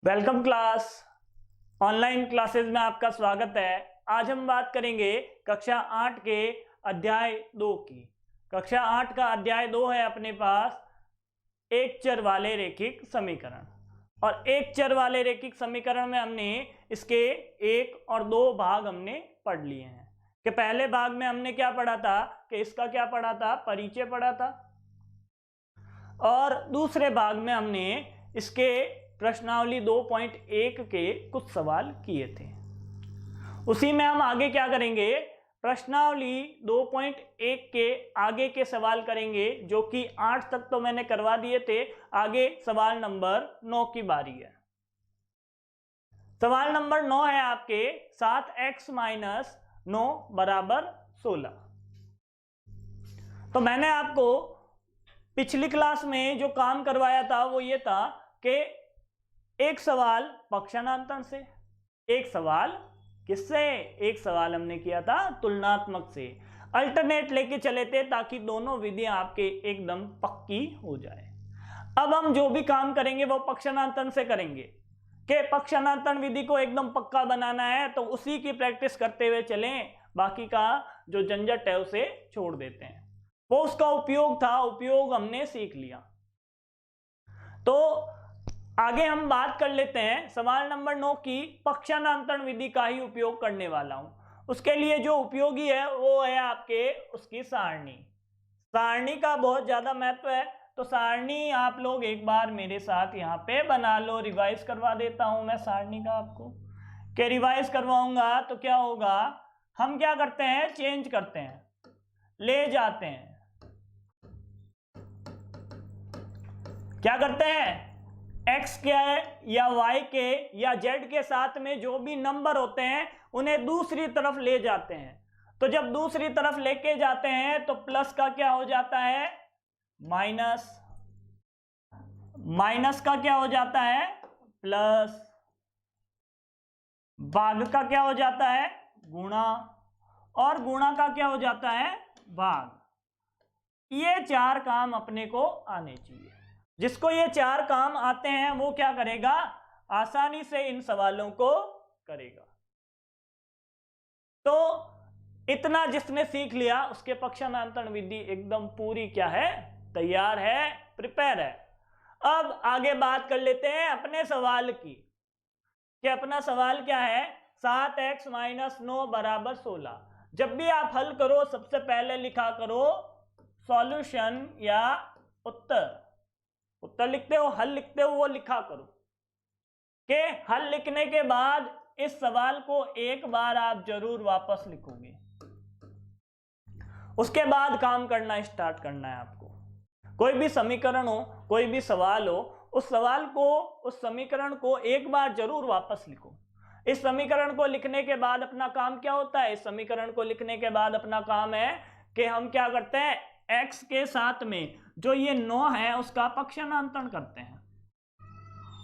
Welcome class. Online classes में आपका स्वागत है। आज हम बात करेंगे कक्षा 8 के अध्याय 2 की। कक्षा 8 का अध्याय 2 है अपने पास एक चर वाले रैखिक समीकरण। और एक चर वाले रैखिक समीकरण में हमने इसके 1 और 2 भाग हमने पढ़ लिए हैं। कि पहले भाग में हमने क्या पढ़ा था कि इसका क्या पढ़ा था, परिचय पढ़ा था। और दूसरे भाग में हमने इसके प्रश्नावली 2.1 के कुछ सवाल किए थे। उसी में हम आगे क्या करेंगे, प्रश्नावली 2.1 के आगे के सवाल करेंगे, जो कि 8 तक तो मैंने करवा दिए थे। आगे सवाल नंबर 9 की बारी है। सवाल नंबर 9 है आपके 7x - 9 = 16। तो मैंने आपको पिछली क्लास में जो काम करवाया था वो ये था कि एक सवाल पक्षांतर से, एक सवाल किससे, एक सवाल हमने किया था तुलनात्मक से। अल्टरनेट लेके चले थे ताकि दोनों विधियां आपके एकदम पक्की हो जाए। अब हम जो भी काम करेंगे वो पक्षांतर से करेंगे कि पक्षांतर विधि को एकदम पक्का बनाना है, तो उसी की प्रैक्टिस करते हुए चलें। बाकी का जो झंझट है उसे छोड़ देते हैं। वो उसका उपयोग था, उपयोग हमने सीख लिया। तो आगे हम बात कर लेते हैं सवाल नंबर 9 की। पक्षांतर विधि का ही उपयोग करने वाला हूं। उसके लिए जो उपयोगी है वो है आपके उसकी सारणी। सारणी का बहुत ज्यादा महत्व है। तो सारणी आप लोग एक बार मेरे साथ यहाँ पे बना लो। रिवाइज करवा देता हूं मैं सारणी का आपको। कि रिवाइज करवाऊंगा तो क्या होगा, हम क्या करते हैं, चेंज करते हैं, ले जाते हैं। क्या करते हैं, x के या y के या z के साथ में जो भी नंबर होते हैं उन्हें दूसरी तरफ ले जाते हैं। तो जब दूसरी तरफ लेके जाते हैं तो प्लस का क्या हो जाता है, माइनस, माइनस का क्या हो जाता है, प्लस, भाग का क्या हो जाता है, गुणा, और गुणा का क्या हो जाता है, भाग। ये चार काम अपने को आने चाहिए। जिसको ये चार काम आते हैं वो क्या करेगा, आसानी से इन सवालों को करेगा। तो इतना जिसने सीख लिया उसके पक्षांतर विधि एकदम पूरी क्या है, तैयार है, प्रिपेयर है। अब आगे बात कर लेते हैं अपने सवाल की कि अपना सवाल क्या है, 7x - 9 = 16। जब भी आप हल करो सबसे पहले लिखा करो सॉल्यूशन या उत्तर। उत्तर लिखते हो, हल लिखते हो, वो लिखा करो। कि हल लिखने के बाद इस सवाल को एक बार आप जरूर वापस लिखोगे। उसके बाद काम करना स्टार्ट करना है आपको। कोई भी समीकरण हो, कोई भी सवाल हो, उस सवाल को, उस समीकरण को एक बार जरूर वापस लिखो। इस समीकरण को लिखने के बाद अपना काम क्या होता है, इस समीकरण को लिखने के बाद अपना काम है कि हम क्या करते हैं, x के साथ में जो ये 9 है उसका पक्षांतर करते हैं।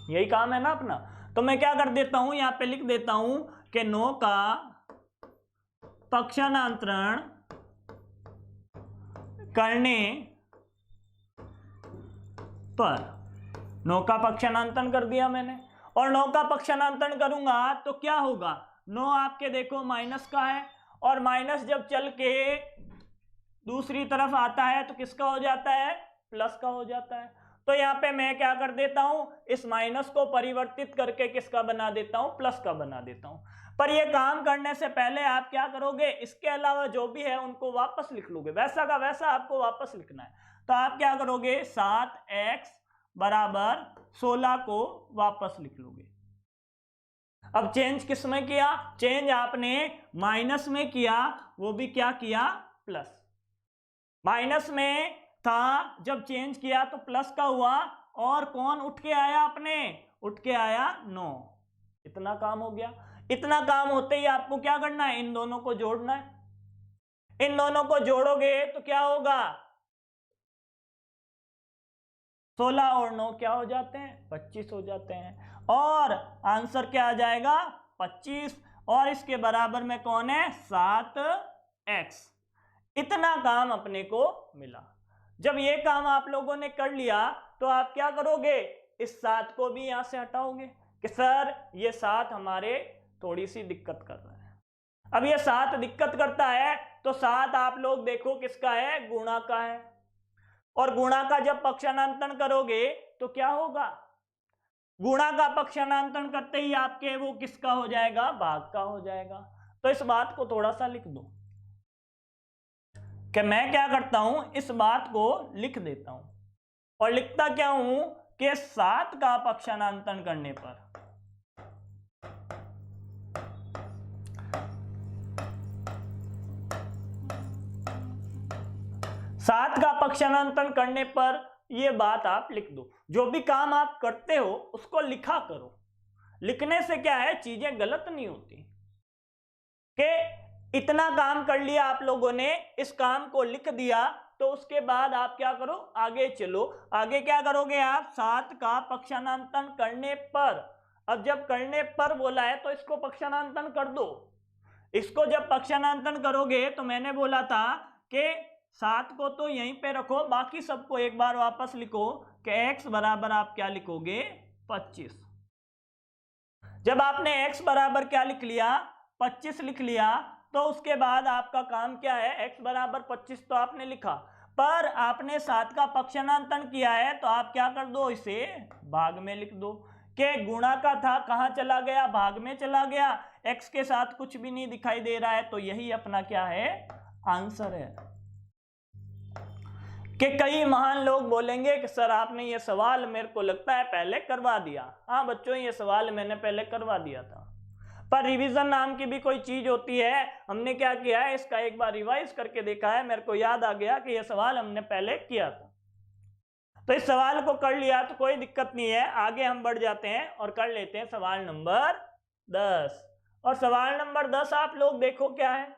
यही काम है ना अपना। तो मैं क्या कर देता हूं, यहां पे लिख देता हूं कि 9 का पक्षांतरण करने पर, 9 का पक्षांतर कर दिया मैंने। और 9 का पक्षांतर करूंगा तो क्या होगा, 9 आपके देखो माइनस का है, और माइनस जब चल के दूसरी तरफ आता है तो किसका हो जाता है, प्लस का हो जाता है। तो यहाँ पे मैं क्या कर देता हूं, इस माइनस को परिवर्तित करके किसका बना देता हूं, प्लस का बना देता हूं। पर ये काम करने से पहले आप क्या करोगे, इसके अलावा जो भी है उनको वापस लिख लोगे। वैसा का वैसा आपको वापस लिखना है। तो आप क्या करोगे, 7x = 16 को वापस लिख लोगे। अब चेंज किस में किया, चेंज आपने माइनस में किया, वो भी क्या किया, प्लस। माइनस में था, जब चेंज किया तो प्लस का हुआ, और कौन उठ के आया, अपने उठ के आया 9। इतना काम हो गया। इतना काम होते ही आपको क्या करना है, इन दोनों को जोड़ना है। इन दोनों को जोड़ोगे तो क्या होगा, 16 और 9 क्या हो जाते हैं, 25 हो जाते हैं। और आंसर क्या आ जाएगा, 25। और इसके बराबर में कौन है, 7x। इतना काम अपने को मिला। जब ये काम आप लोगों ने कर लिया तो आप क्या करोगे, इस 7 को भी यहां से हटाओगे। कि सर ये 7 हमारे थोड़ी सी दिक्कत कर रहा है। अब ये 7 दिक्कत करता है तो 7 आप लोग देखो किसका है, गुणा का है, और गुणा का जब पक्षांतरण करोगे तो क्या होगा, गुणा का पक्षांतरण करते ही आपके वो किसका हो जाएगा, भाग का हो जाएगा। तो इस बात को थोड़ा सा लिख दो कि मैं क्या करता हूं, इस बात को लिख देता हूं, और लिखता क्या हूं कि 7 का पक्षांतरण करने पर 7 का पक्षांतरण करने पर ये बात आप लिख दो। जो भी काम आप करते हो उसको लिखा करो, लिखने से क्या है चीजें गलत नहीं होती। कि इतना काम कर लिया आप लोगों ने, इस काम को लिख दिया, तो उसके बाद आप क्या करो, आगे चलो। आगे क्या करोगे आप, 7 का पक्षांतरण करने पर। अब जब करने पर बोला है तो इसको पक्षांतरण कर दो। इसको जब पक्षांतरण करोगे तो मैंने बोला था कि 7 को तो यहीं पे रखो, बाकी सबको एक बार वापस लिखो कि x बराबर आप क्या लिखोगे, 25। जब आपने x बराबर क्या लिख लिया, 25 लिख लिया, तो उसके बाद आपका काम क्या है, x बराबर 25 तो आपने लिखा, पर आपने 7 का पक्षांतरण किया है तो आप क्या कर दो, इसे भाग में लिख दो। कि गुणा का था, कहां चला गया, भाग में चला गया, x के साथ कुछ भी नहीं दिखाई दे रहा है, तो यही अपना क्या है, आंसर है। कि कई महान लोग बोलेंगे कि सर आपने ये सवाल मेरे को लगता है पहले करवा दिया। हाँ बच्चों, ये सवाल मैंने पहले करवा दिया था, पर रिवीजन नाम की भी कोई चीज होती है। हमने क्या किया है, इसका एक बार रिवाइज करके देखा है, मेरे को याद आ गया कि ये सवाल हमने पहले किया था, तो इस सवाल को कर लिया तो कोई दिक्कत नहीं है। आगे हम बढ़ जाते हैं और कर लेते हैं सवाल नंबर 10। और सवाल नंबर 10 आप लोग देखो क्या है,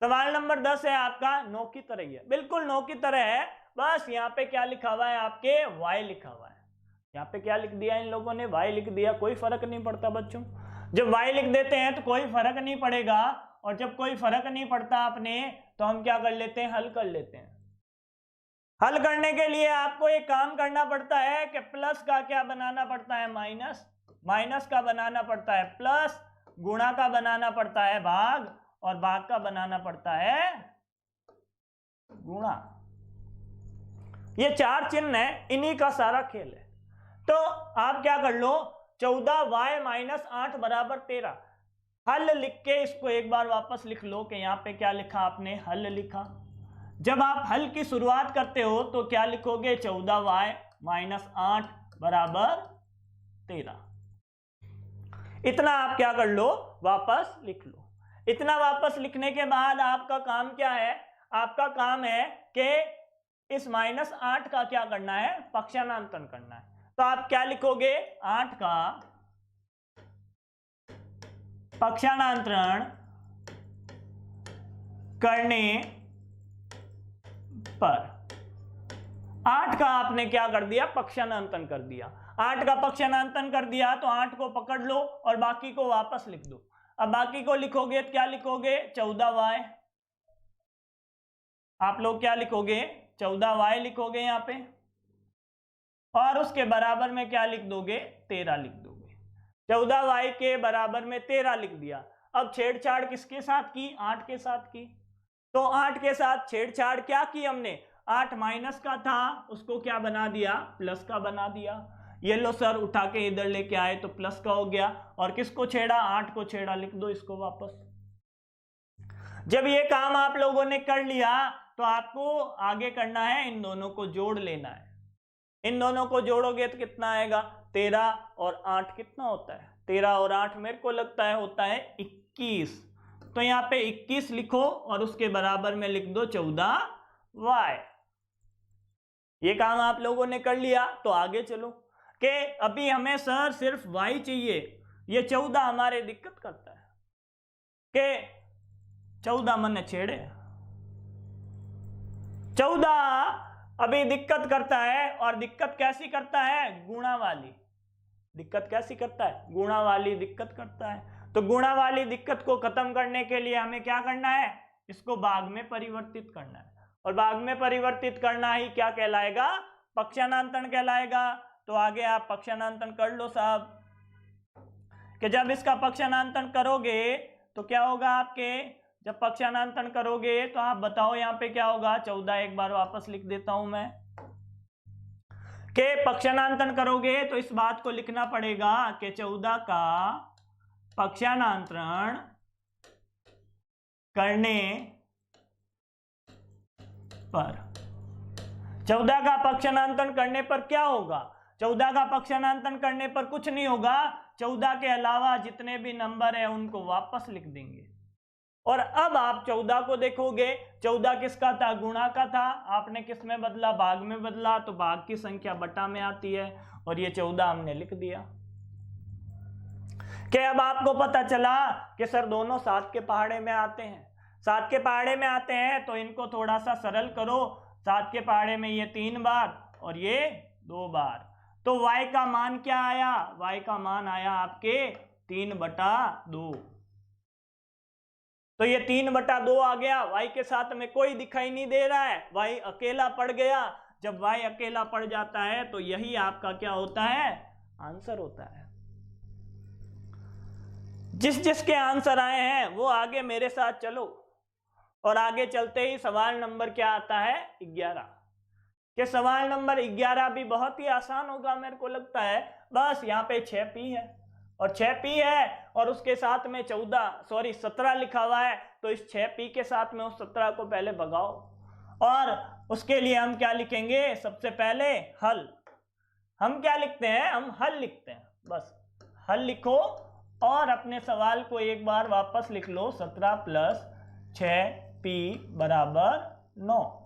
सवाल नंबर 10 है आपका 9 की तरह ही है, बिल्कुल 9 की तरह है। बस यहाँ पे क्या लिखा हुआ है आपके, y लिखा हुआ है। यहाँ पे क्या लिख दिया इन लोगों ने, y लिख दिया। कोई फर्क नहीं पड़ता बच्चों, जब y लिख देते हैं तो कोई फर्क नहीं पड़ेगा, और जब कोई फर्क नहीं पड़ता अपने, तो हम क्या कर लेते हैं, हल कर लेते हैं। हल करने के लिए आपको एक काम करना पड़ता है कि प्लस का क्या बनाना पड़ता है, माइनस, माइनस का बनाना पड़ता है प्लस, गुणा का बनाना पड़ता है भाग, और भाग का बनाना पड़ता है गुणा। ये 4 चिन्ह है, इन्हीं का सारा खेल है। तो आप क्या कर लो, 14y माइनस 8 बराबर 13। हल लिख के इसको एक बार वापस लिख लो कि यहाँ पे क्या लिखा आपने, हल लिखा। जब आप हल की शुरुआत करते हो तो क्या लिखोगे, 14y माइनस 8 बराबर 13। इतना आप क्या कर लो, वापस लिख लो। इतना वापस लिखने के बाद आपका काम क्या है, आपका काम है कि इस -8 का क्या करना है, पक्षांतरण करना है। तो आप क्या लिखोगे, 8 का पक्षांतरण करने पर 8 का आपने क्या कर दिया, पक्षांतरण कर दिया। 8 का पक्षांतरण कर दिया तो 8 को पकड़ लो और बाकी को वापस लिख दो। अब बाकी को लिखोगे तो क्या लिखोगे, 14y। आप लोग क्या लिखोगे, 14y लिखोगे यहां पे, और उसके बराबर में क्या लिख दोगे, 13 लिख दोगे। 14y के बराबर में 13 लिख दिया। अब छेड़छाड़ किसके साथ की, 8 के साथ की। तो 8 के साथ छेड़छाड़ क्या की हमने, 8 माइनस का था उसको क्या बना दिया, प्लस का बना दिया। ये लो सर उठा के इधर लेके आए तो प्लस का हो गया, और किसको छेड़ा, 8 को छेड़ा, लिख दो इसको वापस। जब ये काम आप लोगों ने कर लिया तो आपको आगे करना है, इन दोनों को जोड़ लेना है। इन दोनों को जोड़ोगे तो कितना आएगा, 13 और 8 कितना होता है, 13 और 8 मेरे को लगता है होता है 21। तो यहाँ पे 21 लिखो और उसके बराबर में लिख दो 14y। ये काम आप लोगों ने कर लिया तो आगे चलो कि अभी हमें सर सिर्फ y चाहिए। ये 14 हमारे दिक्कत करता है कि 14 मन छेड़े, 14 अभी दिक्कत करता है। और दिक्कत कैसी करता है, गुणा वाली। दिक्कत कैसी करता है, गुणा वाली दिक्कत करता है। तो गुणा वाली दिक्कत को खत्म करने के लिए हमें क्या करना है, इसको भाग में परिवर्तित करना है। और भाग में परिवर्तित करना ही क्या कहलाएगा, पक्षांतरण कहलाएगा। तो आगे आप पक्षांतरण कर लो साहब, कि जब इसका पक्षांतरण करोगे तो क्या होगा आपके, जब पक्षांतरण करोगे तो आप बताओ यहाँ पे क्या होगा। 14 एक बार वापस लिख देता हूं मैं, के पक्षांतरण करोगे तो इस बात को लिखना पड़ेगा कि 14 का पक्षांतरण करने पर, 14 का पक्षांतरण करने पर क्या होगा, 14 का पक्षांतरण करने पर कुछ नहीं होगा, 14 के अलावा जितने भी नंबर है उनको वापस लिख देंगे। और अब आप 14 को देखोगे, 14 किसका था, गुणा का था, आपने किस में बदला, भाग में बदला, तो भाग की संख्या बटा में आती है, और ये 14 हमने लिख दिया। कि अब आपको पता चला कि सर दोनों 7 के पहाड़े में आते हैं, 7 के पहाड़े में आते हैं, तो इनको थोड़ा सा सरल करो। 7 के पहाड़े में ये 3 बार और ये 2 बार, तो y का मान क्या आया, y का मान आया आपके 3/2। तो ये 3/2 आ गया, y के साथ में कोई दिखाई नहीं दे रहा है, y अकेला पड़ गया। जब y अकेला पड़ जाता है तो यही आपका क्या होता है, आंसर होता है। जिस जिसके आंसर आए हैं वो आगे मेरे साथ चलो, और आगे चलते ही सवाल नंबर क्या आता है, 11। कि सवाल नंबर 11 भी बहुत ही आसान होगा मेरे को लगता है। बस यहाँ पे 6p है और 6p है और उसके साथ में 17 लिखा हुआ है, तो इस 6p के साथ में उस 17 को पहले भगाओ, और उसके लिए हम क्या लिखेंगे, सबसे पहले हल। हम क्या लिखते हैं, हम हल लिखते हैं। बस हल लिखो और अपने सवाल को एक बार वापस लिख लो, 17 + 6p = 9।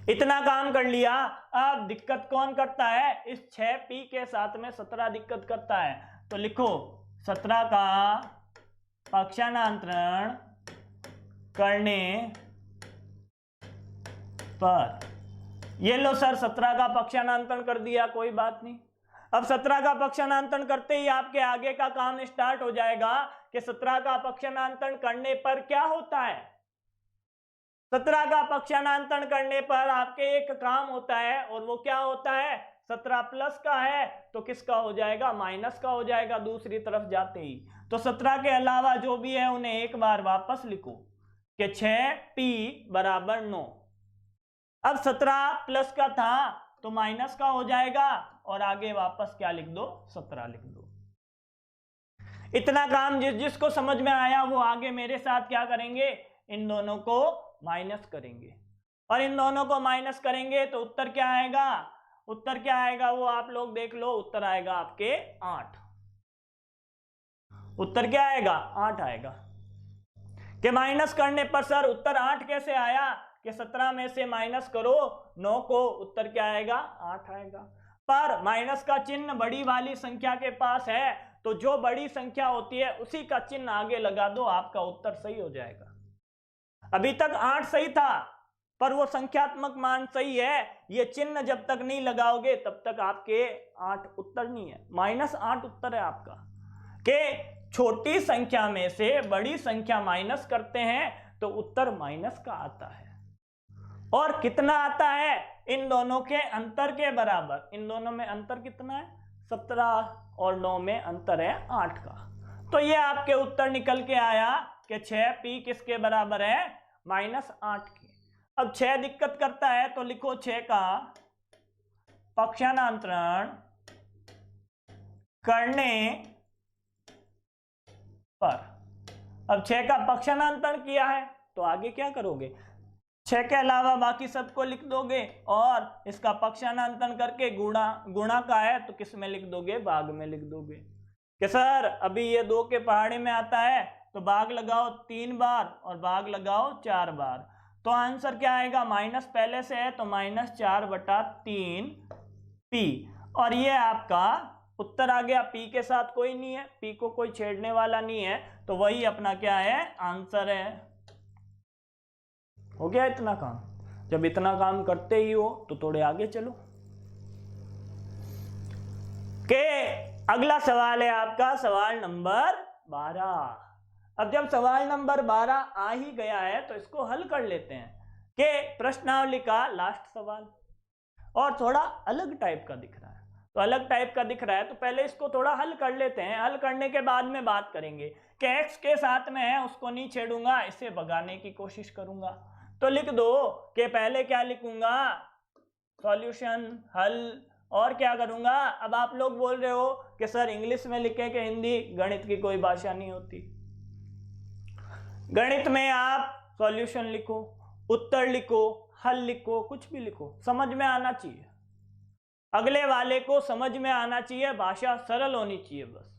इतना काम कर लिया। अब दिक्कत कौन करता है, इस 6p के साथ में 17 दिक्कत करता है, तो लिखो 17 का पक्षांतरण करने पर। ये लो सर 17 का पक्षांतरण कर दिया, कोई बात नहीं। अब 17 का पक्षांतरण करते ही आपके आगे का काम स्टार्ट हो जाएगा कि 17 का पक्षांतरण करने पर क्या होता है। 17 का पक्षांतरण करने पर आपके एक काम होता है, और वो क्या होता है, 17 प्लस का है तो किसका हो जाएगा, माइनस का हो जाएगा दूसरी तरफ जाते ही। तो 17 के अलावा जो भी है उन्हें एक बार वापस लिखो कि 6p = 9। अब 17 प्लस का था तो माइनस का हो जाएगा, और आगे वापस क्या लिख दो, 17 लिख दो। इतना काम जिसको समझ में आया वो आगे मेरे साथ क्या करेंगे, इन दोनों को माइनस करेंगे, और इन दोनों को माइनस करेंगे तो उत्तर क्या आएगा, उत्तर क्या आएगा वो आप लोग देख लो। उत्तर आएगा आपके 8। उत्तर क्या आएगा, 8 आएगा। कि माइनस करने पर सर उत्तर 8 कैसे आया, कि 17 में से माइनस करो 9 को, उत्तर क्या आएगा, 8 आएगा। पर माइनस का चिन्ह बड़ी वाली संख्या के पास है, तो जो बड़ी संख्या होती है उसी का चिन्ह आगे लगा दो, आपका उत्तर सही हो जाएगा। अभी तक 8 सही था, पर वो संख्यात्मक मान सही है, ये चिन्ह जब तक नहीं लगाओगे तब तक आपके 8 उत्तर नहीं है, -8 उत्तर है आपका। कि छोटी संख्या में से बड़ी संख्या माइनस करते हैं तो उत्तर माइनस का आता है, और कितना आता है, इन दोनों के अंतर के बराबर। इन दोनों में अंतर कितना है, 17 और 9 में अंतर है 8 का। तो ये आपके उत्तर निकल के आया कि 6p किसके बराबर है, -8 के। अब 6 दिक्कत करता है तो लिखो 6 का पक्षांतरण करने पर। अब 6 का पक्षांतरण किया है तो आगे क्या करोगे, 6 के अलावा बाकी सबको लिख दोगे, और इसका पक्षांतरण करके गुणा का है तो किस में लिख दोगे, भाग में लिख दोगे। कि सर अभी ये 2 के पहाड़े में आता है तो भाग लगाओ 3 बार और भाग लगाओ 4 बार, तो आंसर क्या आएगा, माइनस पहले से है तो -4/3p, और ये आपका उत्तर आ गया। p के साथ कोई नहीं है, p को कोई छेड़ने वाला नहीं है, तो वही अपना क्या है, आंसर है। हो गया इतना काम। जब इतना काम करते ही हो तो थोड़े आगे चलो। के अगला सवाल है आपका सवाल नंबर 12। अब जब सवाल नंबर 12 आ ही गया है तो इसको हल कर लेते हैं। कि प्रश्नावली का लास्ट सवाल, और थोड़ा अलग टाइप का दिख रहा है। तो अलग टाइप का दिख रहा है तो पहले इसको थोड़ा हल कर लेते हैं। हल करने के बाद में बात करेंगे कि x के साथ में है उसको नहीं छेड़ूंगा, इसे भगाने की कोशिश करूंगा। तो लिख दो कि पहले क्या लिखूंगा, सॉल्यूशन, हल, और क्या करूंगा। अब आप लोग बोल रहे हो कि सर इंग्लिश में लिखे कि हिंदी, गणित की कोई भाषा नहीं होती। गणित में आप सॉल्यूशन लिखो, उत्तर लिखो, हल लिखो, कुछ भी लिखो, समझ में आना चाहिए, अगले वाले को समझ में आना चाहिए, भाषा सरल होनी चाहिए। बस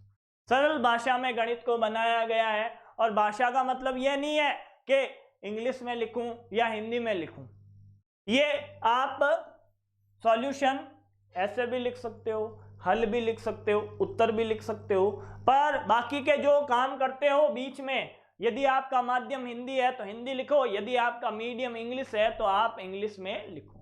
सरल भाषा में गणित को बनाया गया है। और भाषा का मतलब यह नहीं है कि इंग्लिश में लिखूं या हिंदी में लिखूं। ये आप सॉल्यूशन ऐसे भी लिख सकते हो, हल भी लिख सकते हो, उत्तर भी लिख सकते हो, पर बाकी के जो काम करते हो बीच में, यदि आपका माध्यम हिंदी है तो हिंदी लिखो, यदि आपका मीडियम इंग्लिश है तो आप इंग्लिश में लिखो।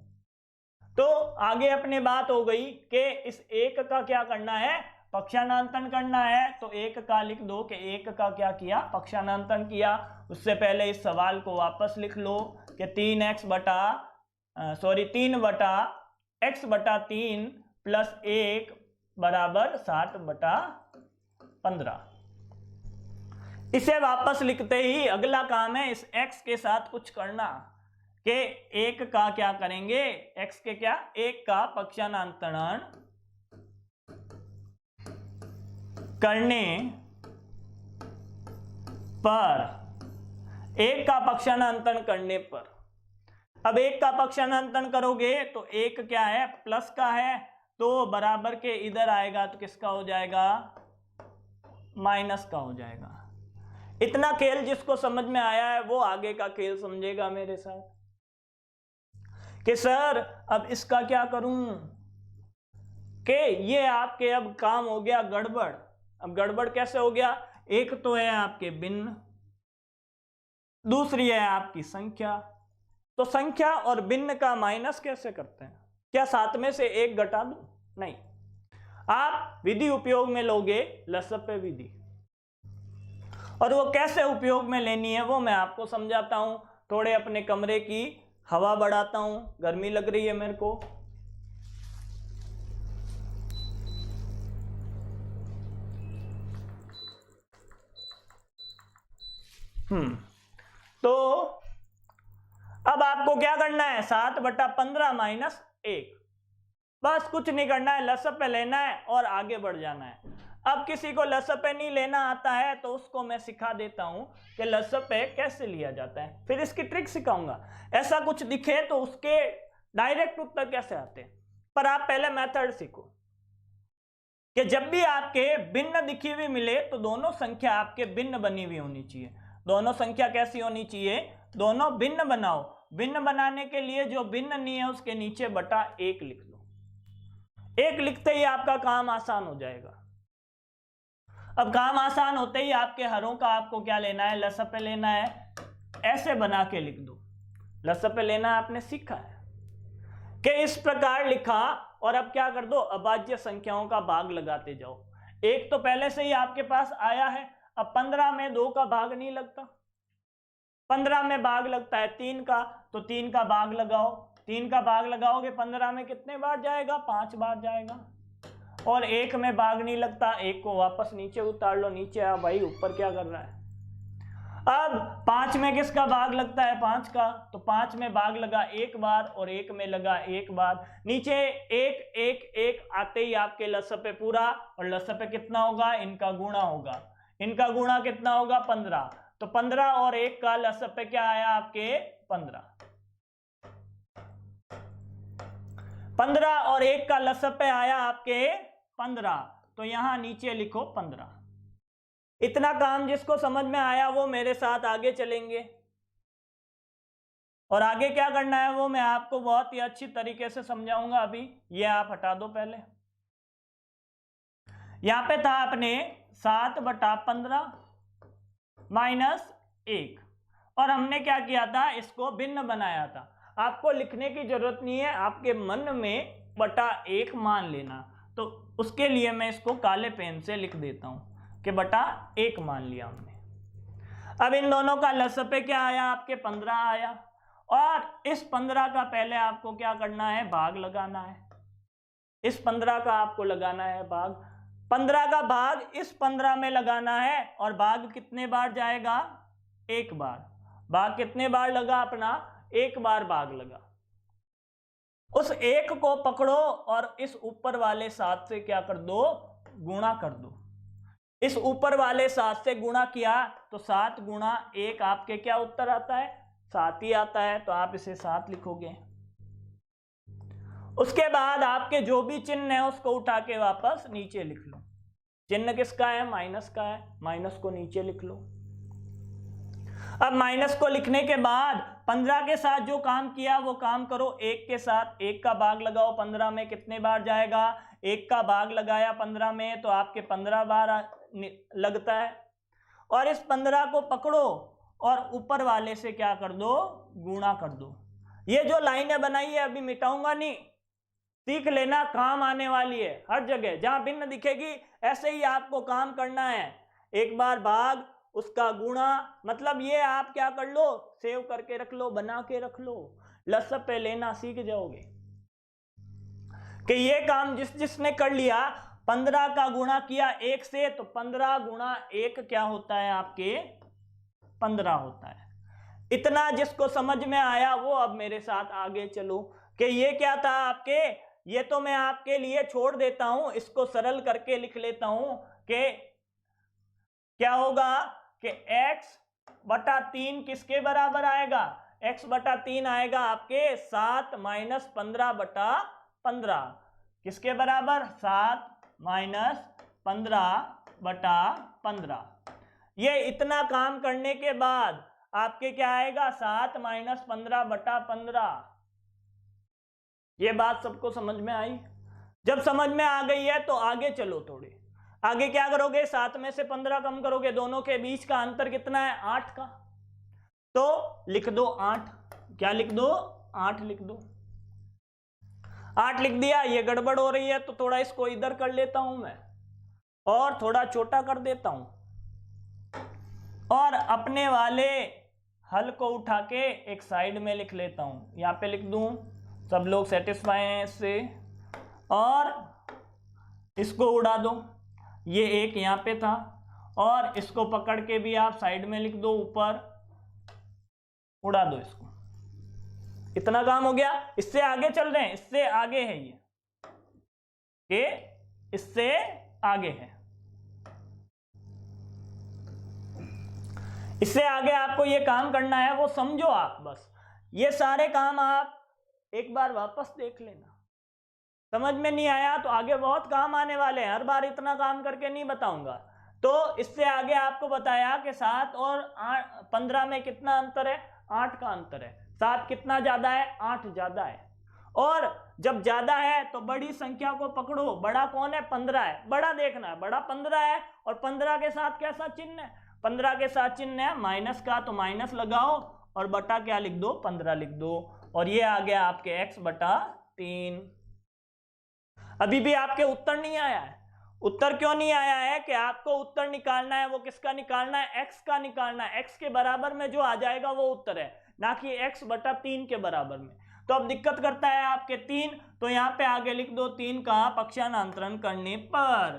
तो आगे अपनी बात हो गई कि इस एक का क्या करना है, पक्षांतरण करना है। तो एक का लिख दो कि एक का क्या किया, पक्षांतरण किया। उससे पहले इस सवाल को वापस लिख लो कि 3x बटा 3 प्लस 1 बराबर 60/15। इसे वापस लिखते ही अगला काम है इस x के साथ कुछ करना कि एक का क्या करेंगे, x के क्या, एक का पक्षांतरण करने पर, एक का पक्षांतरण करने पर, अब एक का पक्षांतरण करोगे तो एक क्या है, प्लस का है, तो बराबर के इधर आएगा तो किसका हो जाएगा, माइनस का हो जाएगा। इतना खेल जिसको समझ में आया है वो आगे का खेल समझेगा मेरे साथ कि सर अब इसका क्या करूं, कि ये आपके अब काम हो गया गड़बड़। अब गड़बड़ कैसे हो गया, एक तो है आपके भिन्न, दूसरी है आपकी संख्या। तो संख्या और भिन्न का माइनस कैसे करते हैं, क्या साथ में से एक घटा दूं, नहीं, आप विधि उपयोग में लोगे, लसप्पे विधि, और वो कैसे उपयोग में लेनी है वो मैं आपको समझाता हूं। थोड़े अपने कमरे की हवा बढ़ाता हूं, गर्मी लग रही है मेरे को। तो अब आपको क्या करना है, 7/15 माइनस 1, बस कुछ नहीं करना है, लसप्पे लेना है और आगे बढ़ जाना है। अब किसी को लसप्पे नहीं लेना आता है तो उसको मैं सिखा देता हूं कि लसप्पे कैसे लिया जाता है, फिर इसकी ट्रिक सिखाऊंगा। ऐसा कुछ दिखे तो उसके डायरेक्ट उत्तर कैसे आते हैं, पर आप पहले मेथड सीखो कि जब भी आपके भिन्न दिखी हुई मिले तो दोनों संख्या आपके भिन्न बनी हुई होनी चाहिए। दोनों संख्या कैसी होनी चाहिए, दोनों भिन्न बनाओ। भिन्न बनाने के लिए जो भिन्न नहीं है उसके नीचे बटा 1 लिख दो। 1 लिखते ही आपका काम आसान हो जाएगा। अब काम आसान होते ही आपके हरों का आपको क्या लेना है, लसप्पे लेना है। ऐसे बना के लिख दो, लसप्पे लेना आपने सीखा है कि इस प्रकार लिखा। और अब क्या कर दो, अभाज्य संख्याओं का भाग लगाते जाओ। 1 तो पहले से ही आपके पास आया है, अब 15 में 2 का भाग नहीं लगता, 15 में भाग लगता है 3 का, तो 3 का भाग लगाओ। 3 का भाग लगाओगे 15 में कितने बार जाएगा, 5 बार जाएगा। और 1 में भाग नहीं लगता, 1 को वापस नीचे उतार लो, नीचे आ भाई, ऊपर क्या कर रहा है। अब 5 में किसका भाग लगता है, 5 का, तो 5 में भाग लगा 1 बार और 1 में लगा 1 बार। नीचे 1 1 1 आते ही आपके लसप्पे पूरा, और लसप्पे कितना होगा, इनका गुणा होगा। इनका गुणा कितना होगा, 15। तो 15 और 1 का लसप्पे क्या आया आपके, 15। 15 और 1 का लसप्पे आया आपके 15, तो यहां नीचे लिखो 15। इतना काम जिसको समझ में आया वो मेरे साथ आगे चलेंगे, और आगे क्या करना है वो मैं आपको बहुत ही अच्छी तरीके से समझाऊंगा। अभी ये आप हटा दो पहले। यहां पे था अपने 7/15 माइनस 1, और हमने क्या किया था, इसको भिन्न बनाया था। आपको लिखने की जरूरत नहीं है, आपके मन में बटा 1 मान लेना। तो उसके लिए मैं इसको काले पेन से लिख देता हूं कि बटा 1 मान लिया हमने। अब इन दोनों का लसप्पे क्या आया आपके, 15 आया। और इस 15 का पहले आपको क्या करना है, भाग लगाना है। इस 15 का आपको लगाना है भाग, 15 का भाग इस 15 में लगाना है, और भाग कितने बार जाएगा, एक बार। भाग कितने बार लगा अपना, एक बार भाग लगा। उस एक को पकड़ो और इस ऊपर वाले 7 से क्या कर दो, गुणा कर दो। इस ऊपर वाले 7 से गुणा किया तो 7 गुणा 1 आपके क्या उत्तर आता है, 7 ही आता है, तो आप इसे 7 लिखोगे। उसके बाद आपके जो भी चिन्ह है उसको उठा के वापस नीचे लिख लो। चिन्ह किसका है, माइनस का है, माइनस को नीचे लिख लो। अब माइनस को लिखने के बाद 15 के साथ जो काम किया वो काम करो 1 के साथ। 1 का भाग लगाओ 15 में, कितने बार जाएगा, 1 का भाग लगाया 15 में तो आपके 15 बार लगता है। और इस 15 को पकड़ो और ऊपर वाले से क्या कर दो, गुणा कर दो। ये जो लाइनें बनाई है अभी मिटाऊंगा नहीं, सीख लेना, काम आने वाली है। हर जगह जहां भिन्न दिखेगी ऐसे ही आपको काम करना है। एक बार भाग, उसका गुणा, मतलब ये आप क्या कर लो, सेव करके रख लो, बना के रख लो, लसप पे लेना सीख जाओगे कि ये काम जिसने कर लिया। 15 का गुणा किया 1 से तो 15 गुणा 1 क्या होता है आपके, 15 होता है। इतना जिसको समझ में आया वो अब मेरे साथ आगे चलो कि ये क्या था आपके, ये तो मैं आपके लिए छोड़ देता हूं, इसको सरल करके लिख लेता हूं कि क्या होगा कि x बटा 3 किसके बराबर आएगा, x बटा 3 आएगा आपके 7 माइनस 15 बटा 15। किसके बराबर, 7 माइनस 15 बटा 15। ये इतना काम करने के बाद आपके क्या आएगा, 7 माइनस 15 बटा 15। ये बात सबको समझ में आई? जब समझ में आ गई है तो आगे चलो, थोड़े आगे क्या करोगे, 7 में से 15 कम करोगे, दोनों के बीच का अंतर कितना है, 8 का, तो लिख दो 8। क्या लिख दो, 8 लिख दो। 8 लिख दिया। ये गड़बड़ हो रही है तो थोड़ा इसको इधर कर लेता हूं मैं और थोड़ा छोटा कर देता हूं, और अपने वाले हल को उठा के एक साइड में लिख लेता हूं। यहां पे लिख दूं, सब लोग सेटिस्फाई हैं इससे, और इसको उड़ा दो। ये एक यहां पे था और इसको पकड़ के भी आप साइड में लिख दो, ऊपर उड़ा दो इसको। इतना काम हो गया। इससे आगे चल रहे हैं, इससे आगे है ये, कि इससे आगे है। इससे आगे आपको ये काम करना है, वो समझो आप बस। ये सारे काम आप एक बार वापस देख लेना। समझ में नहीं आया तो आगे बहुत काम आने वाले हैं, हर बार इतना काम करके नहीं बताऊंगा। तो इससे आगे आपको बताया कि 7 और 15 में कितना अंतर है, 8 का अंतर है। 7 कितना ज्यादा है, 8 ज्यादा है। और जब ज्यादा है तो बड़ी संख्या को पकड़ो। बड़ा कौन है, 15 है। बड़ा देखना है, बड़ा 15 है, और 15 के साथ कैसा चिन्ह है, 15 के साथ चिन्ह है माइनस का, तो माइनस लगाओ और बटा क्या लिख दो, 15 लिख दो, और ये आ गया आपके x बटा 3। अभी भी आपके उत्तर नहीं आया है। उत्तर क्यों नहीं आया है कि आपको उत्तर निकालना है, वो किसका निकालना है, x का निकालना है। x के बराबर में जो आ जाएगा वो उत्तर है, ना कि x बटा 3 के बराबर में। तो अब दिक्कत करता है आपके 3, तो यहां पे आगे लिख दो 3 का पक्षांतरण करने पर,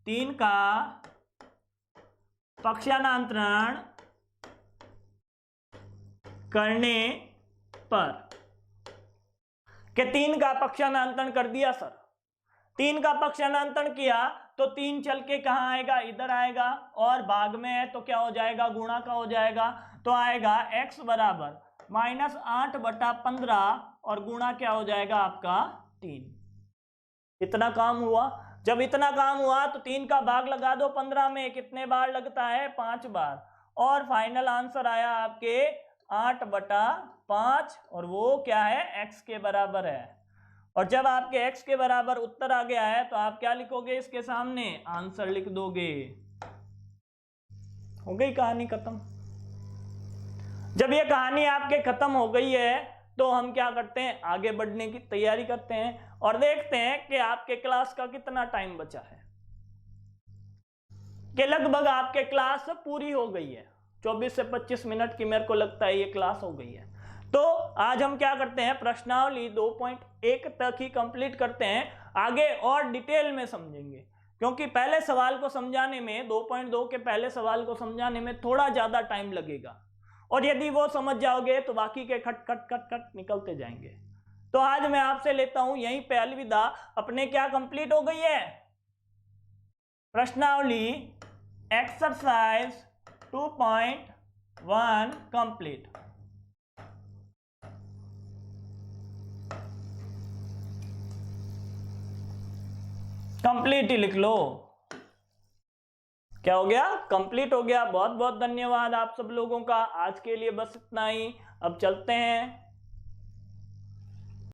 3 का पक्षांतरण करने पर, कि 3 का पक्षांतरण कर दिया सर। 3 का पक्षांतरण किया तो 3 चल के कहां आएगा, इधर आएगा, और भाग में है तो क्या हो जाएगा, गुणा का हो जाएगा। तो आएगा x बराबर माइनस 8 बटा 15, और गुणा क्या हो जाएगा आपका 3। इतना काम हुआ। जब इतना काम हुआ तो 3 का भाग लगा दो 15 में, कितने बार लगता है, 5 बार, और फाइनल आंसर आया आपके 8 बटा 5, और वो क्या है, x के बराबर है। और जब आपके x के बराबर उत्तर आ गया है तो आप क्या लिखोगे, इसके सामने आंसर लिख दोगे। हो गई कहानी खत्म। जब ये कहानी आपके खत्म हो गई है तो हम क्या करते हैं, आगे बढ़ने की तैयारी करते हैं और देखते हैं कि आपके क्लास का कितना टाइम बचा है। कि लगभग आपके क्लास पूरी हो गई है, 24 से 25 मिनट की मेरे को लगता है ये क्लास हो गई है। तो आज हम क्या करते हैं, प्रश्नावली 2.1 तक ही कंप्लीट करते हैं, आगे और डिटेल में समझेंगे, क्योंकि पहले सवाल को समझाने में 2.2 के पहले सवाल को समझाने में थोड़ा ज्यादा टाइम लगेगा, और यदि वो समझ जाओगे तो बाकी के खट खट खट खट निकलते जाएंगे। तो आज मैं आपसे लेता हूं यहीं पे अलविदा। अपने क्या कंप्लीट हो गई है, प्रश्नावली एक्सरसाइज 2.1 कंप्लीट। कंप्लीट ही लिख लो। क्या हो गया, कंप्लीट हो गया। बहुत बहुत धन्यवाद आप सब लोगों का। आज के लिए बस इतना ही, अब चलते हैं।